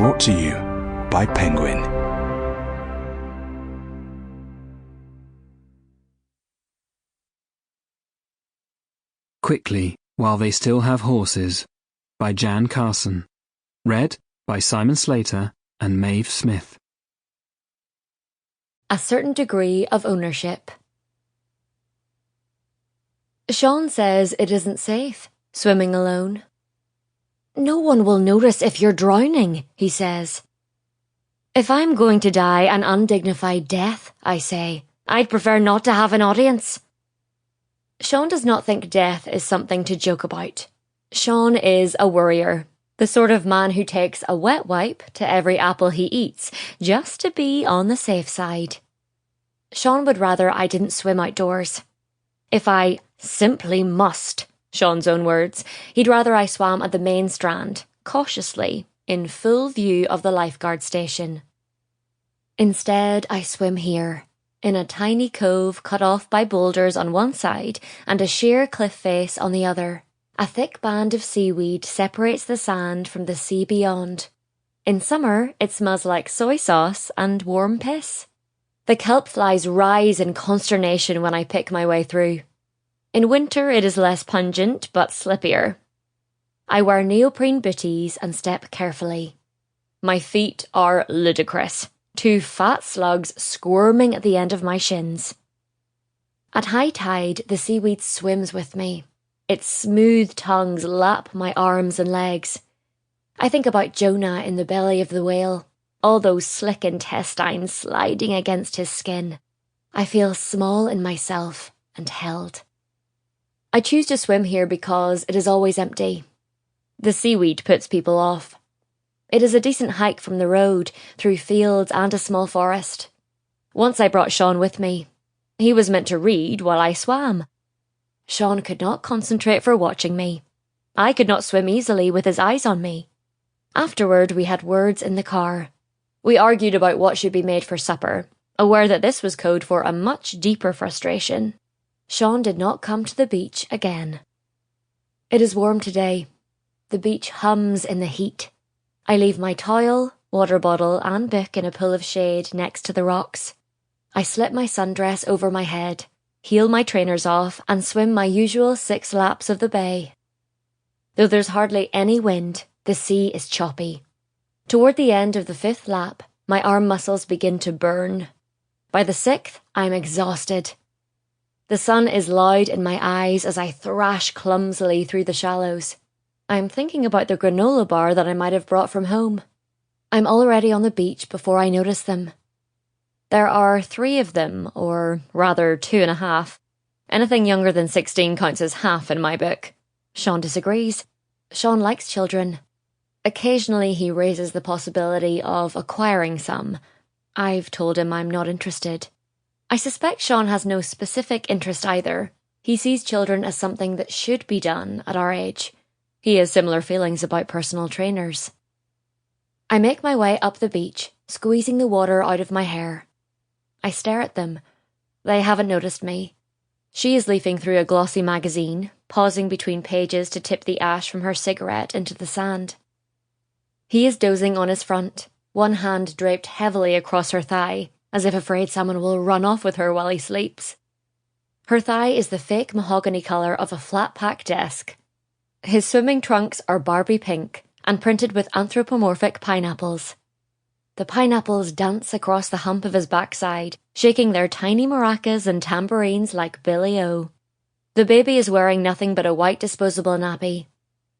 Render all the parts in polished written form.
brought to you by Penguin. Quickly, While They Still Have Horses, by Jan Carson. Read by Simon Slater and Maeve Smyth. A certain degree of ownership. Sean says it isn't safe, swimming alone. No one will notice if you're drowning, he says. If I'm going to die an undignified death, I say, I'd prefer not to have an audience. Sean does not think death is something to joke about. Sean is a worrier, the sort of man who takes a wet wipe to every apple he eats, just to be on the safe side. Sean would rather I didn't swim outdoors. If I simply must, Sean's own words, he'd rather I swam at the main strand, cautiously, in full view of the lifeguard station. Instead, I swim here, in a tiny cove cut off by boulders on one side and a sheer cliff face on the other. A thick band of seaweed separates the sand from the sea beyond. In summer, it smells like soy sauce and warm piss. The kelp flies rise in consternation when I pick my way through. In winter, it is less pungent but slippier. I wear neoprene booties and step carefully. My feet are ludicrous. 2 fat slugs squirming at the end of my shins. At high tide, the seaweed swims with me. Its smooth tongues lap my arms and legs. I think about Jonah in the belly of the whale, all those slick intestines sliding against his skin. I feel small in myself and held. I choose to swim here because it is always empty. The seaweed puts people off. It is a decent hike from the road, through fields and a small forest. Once I brought Sean with me. He was meant to read while I swam. Sean could not concentrate for watching me. I could not swim easily with his eyes on me. Afterward, we had words in the car. We argued about what should be made for supper, aware that this was code for a much deeper frustration. Sean did not come to the beach again. It is warm today. The beach hums in the heat. I leave my towel, water bottle and book in a pool of shade next to the rocks. I slip my sundress over my head, heel my trainers off and swim my usual 6 laps of the bay. Though there's hardly any wind, the sea is choppy. Toward the end of the 5th lap, my arm muscles begin to burn. By the 6th, I'm exhausted. The sun is loud in my eyes as I thrash clumsily through the shallows. I'm thinking about the granola bar that I might have brought from home. I'm already on the beach before I notice them. There are 3 of them, or rather 2.5. Anything younger than 16 counts as half in my book. Sean disagrees. Sean likes children. Occasionally he raises the possibility of acquiring some. I've told him I'm not interested. I suspect Sean has no specific interest either. He sees children as something that should be done at our age. He has similar feelings about personal trainers. I make my way up the beach, squeezing the water out of my hair. I stare at them. They haven't noticed me. She is leafing through a glossy magazine, pausing between pages to tip the ash from her cigarette into the sand. He is dozing on his front, one hand draped heavily across her thigh, as if afraid someone will run off with her while he sleeps. Her thigh is the fake mahogany colour of a flat-pack desk. His swimming trunks are Barbie pink and printed with anthropomorphic pineapples. The pineapples dance across the hump of his backside, shaking their tiny maracas and tambourines like Billy O. The baby is wearing nothing but a white disposable nappy.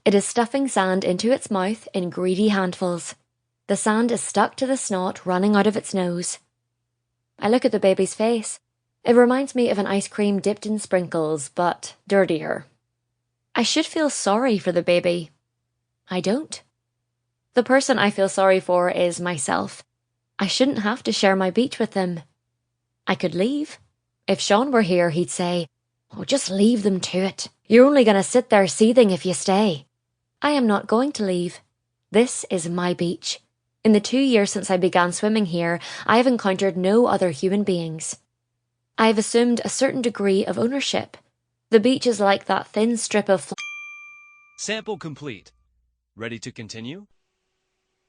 It is stuffing sand into its mouth in greedy handfuls. The sand is stuck to the snot running out of its nose. I look at the baby's face. It reminds me of an ice cream dipped in sprinkles, but dirtier. I should feel sorry for the baby. I don't. The person I feel sorry for is myself. I shouldn't have to share my beach with them. I could leave. If Sean were here, he'd say, "Oh, just leave them to it. You're only going to sit there seething if you stay." I am not going to leave. This is my beach. In the 2 years since I began swimming here, I have encountered no other human beings. I have assumed a certain degree of ownership. The beach is like that thin strip of Sample complete. Ready to continue?